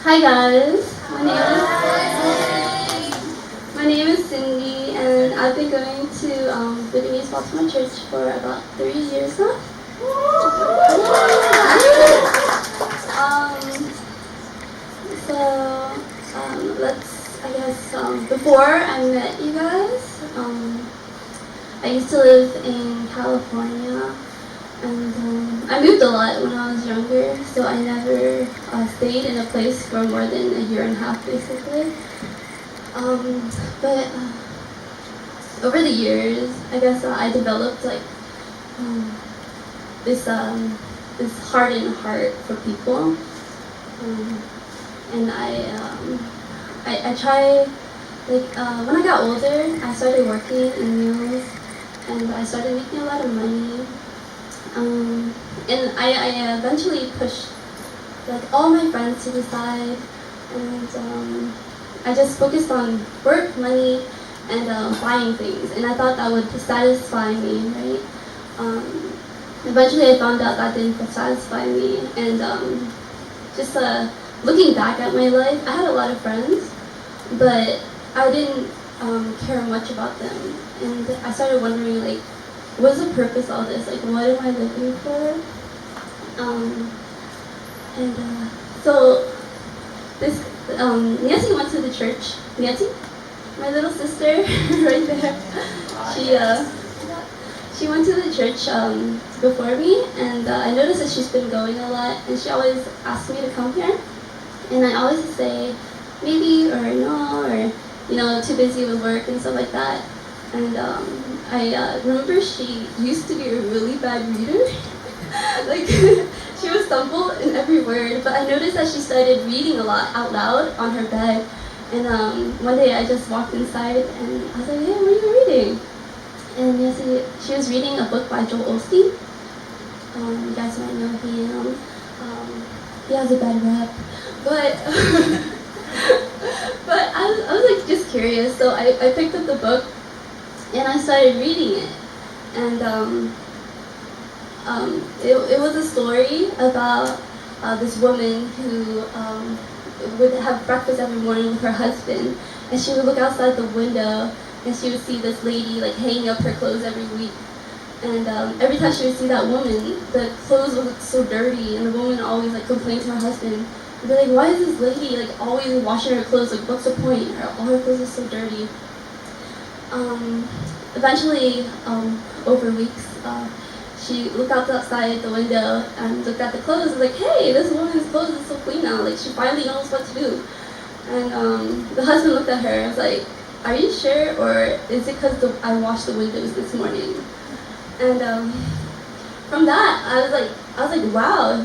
Hi guys, my name is Cindy, and I've been going to Vietnamese Baltimore Church for about 3 years now. Um, let's, before I met you guys, I used to live in California, and I moved a lot when I was younger, so I never stayed in a place for more than a year and a half, basically. But over the years, I guess I developed like um, this hardened heart for people, and I try when I got older, I started working in meals, and I started making a lot of money, and I eventually pushed like all my friends to the side, and I just focused on work, money, and buying things, and I thought that would satisfy me, right? Eventually, I found out that didn't satisfy me, and just looking back at my life, I had a lot of friends, but I didn't care much about them, and I started wondering, like, what's the purpose of all this? Like, what am I living for? And so this Nancy went to the church. Nancy, my little sister, right there. She uh, she went to the church before me, and I noticed that she's been going a lot, and she always asked me to come here, and I always say maybe or no or too busy with work and stuff like that. And I remember she used to be a really bad reader. Like she would stumble in every word, but I noticed that she started reading a lot out loud on her bed. And one day I just walked inside and I was like, hey, what are you reading? And yes, she was reading a book by Joel Osteen. You guys might know him. He has a bad rap, but but I was like just curious, so I picked up the book and I started reading it, and it was a story about this woman who would have breakfast every morning with her husband, and she would look outside the window and she would see this lady like hanging up her clothes every week. And every time she would see that woman, the clothes would look so dirty, and the woman always like complained to her husband. And be like, why is this lady like always washing her clothes? Like, what's the point? All her clothes are so dirty. Eventually, over weeks, she looked outside the window and looked at the clothes and was like, hey, this woman's clothes is so clean now. Like, she finally knows what to do. And the husband looked at her and was like, are you sure, or is it because I washed the windows this morning? And from that, I was like, wow,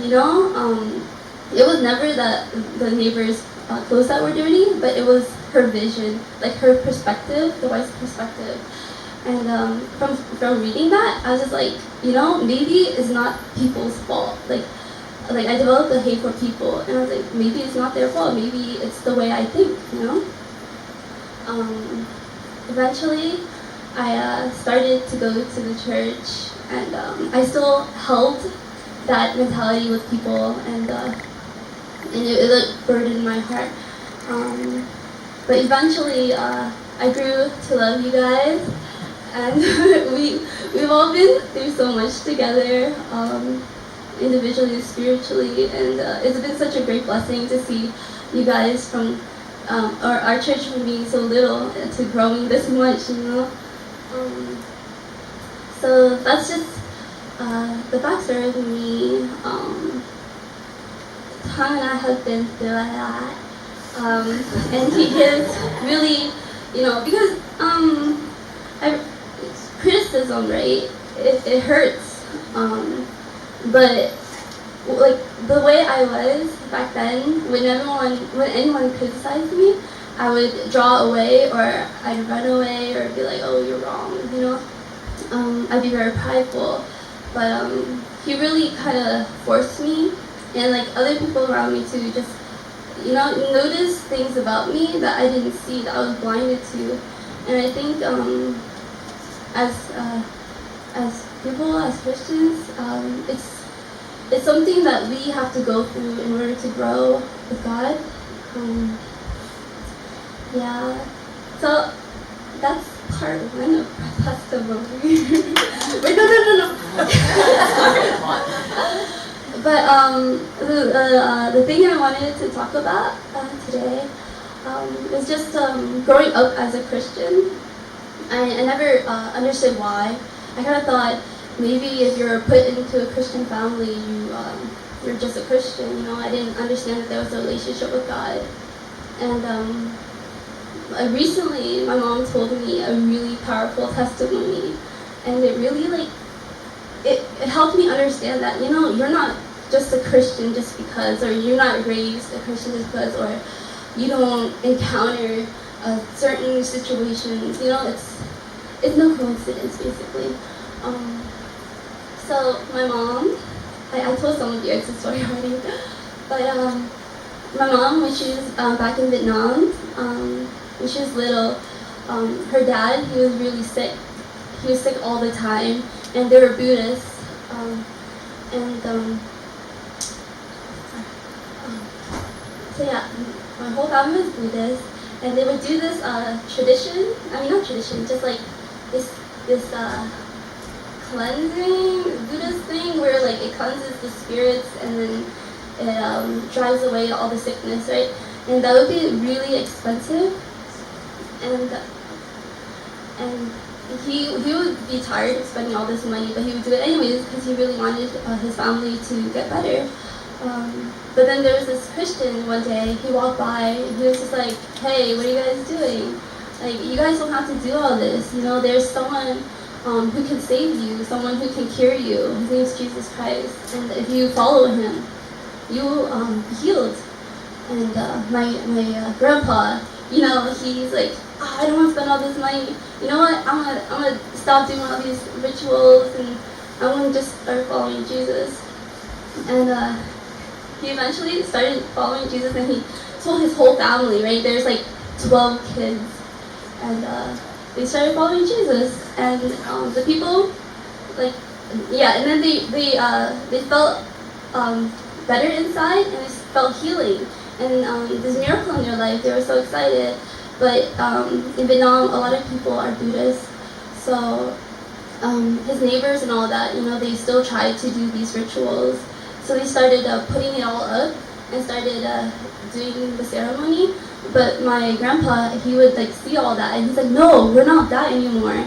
it was never that the neighbor's clothes that were dirty, but it was her vision, like her perspective, the wife's perspective. And from reading that, I was just like, maybe it's not people's fault. Like I developed a hate for people, and I was like, maybe it's not their fault. Maybe it's the way I think. Eventually, I started to go to the church, and I still held that mentality with people, and it like burdened my heart. But eventually, I grew to love you guys, and we've all been through so much together, individually and spiritually, and it's been such a great blessing to see you guys from our church from being so little to growing this much. So that's just the backstory of me. Tom and I have been through a lot, and he is really, because criticism, right? It hurts, but like the way I was back then, when anyone criticized me, I would draw away, or I'd run away, or be like, oh, you're wrong. I'd be very prideful, but he really kind of forced me, and like other people around me to just notice things about me that I didn't see, that I was blinded to. And I think as people, as Christians, it's something that we have to go through in order to grow with God. Um, yeah, so that's part one of my testimony. Wait, no. But the thing I wanted to talk about today is just growing up as a Christian. I never understood why. I kind of thought maybe if you're put into a Christian family, you're just a Christian. You know, I didn't understand that there was a relationship with God. And recently, my mom told me a really powerful testimony, and it really it helped me understand that, you know, you're not just a Christian just because, or you're not raised a Christian just because, or you don't encounter certain situations. You know, it's no coincidence, basically. So my mom, I told some of you guys the story already, but my mom, when she was back in Vietnam, when she was little, her dad, he was really sick. He was sick all the time, and they were Buddhists. So yeah, my whole family was Buddhist, and they would do this tradition. I mean, not tradition, just like this cleansing Buddhist thing, where like it cleanses the spirits and then it drives away all the sickness, right? And that would be really expensive, and he would be tired of spending all this money, but he would do it anyways because he really wanted his family to get better. But then there was this Christian one day, he walked by, and he was just like, hey, what are you guys doing? Like, you guys don't have to do all this. You know, there's someone who can save you, someone who can cure you. His name is Jesus Christ. And if you follow him, you will be healed. And my grandpa, you know, he's like, I don't want to spend all this money. You know what? I'm gonna stop doing all these rituals, and I'm gonna just start following Jesus. And he eventually started following Jesus, and he told his whole family, right? There's like 12 kids, and they started following Jesus, and the people, like, yeah, and then they felt better inside, and they felt healing, and this miracle in their life. They were so excited. But in Vietnam, a lot of people are Buddhists, so his neighbors and all that, you know, they still tried to do these rituals. So they started putting it all up and started doing the ceremony. But my grandpa, he would like see all that, and he's like, no, we're not that anymore.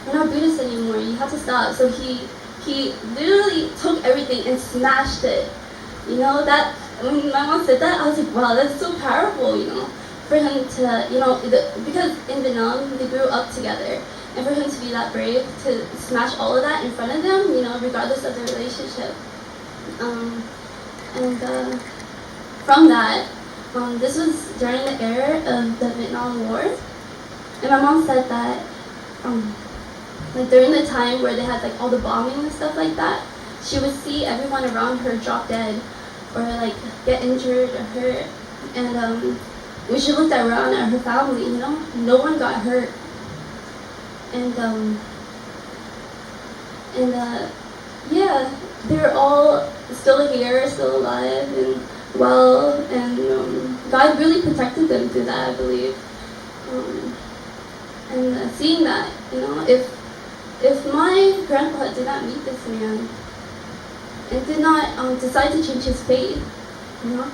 We're not Buddhists anymore. You have to stop. So he literally took everything and smashed it. You know, that when my mom said that, I was like, wow, that's so powerful, you know, for him to, you know, because in Vietnam, they grew up together. And for him to be that brave, to smash all of that in front of them, you know, regardless of their relationship. From that, this was during the era of the Vietnam War. And my mom said that, like during the time where they had like all the bombing and stuff like that, she would see everyone around her drop dead or like get injured or hurt. And when she looked around at her family, you know, no one got hurt. And yeah, they were all still here, still alive and well, and God really protected them through that, I believe. And seeing that, you know, if my grandpa did not meet this man and did not decide to change his faith, you know,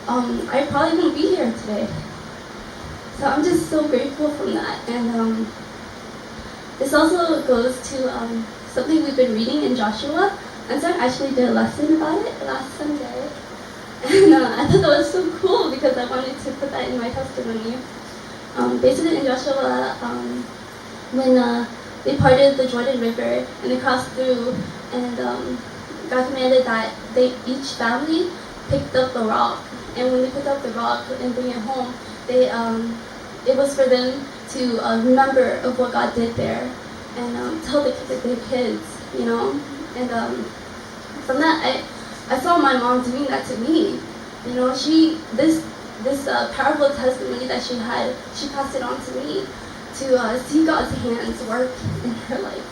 I probably wouldn't be here today. So I'm just so grateful from that. And this also goes to something we've been reading in Joshua. And so I actually did a lesson about it last Sunday. And I thought that was so cool because I wanted to put that in my testimony. Basically in Joshua, when they parted the Jordan River and they crossed through, and God commanded that each family picked up a rock. And when they picked up the rock and bring it home, it was for them to remember of what God did there and tell their kids, you know. And from that, I saw my mom doing that to me. You know, this powerful testimony that she had, she passed it on to me to see God's hands work in her life.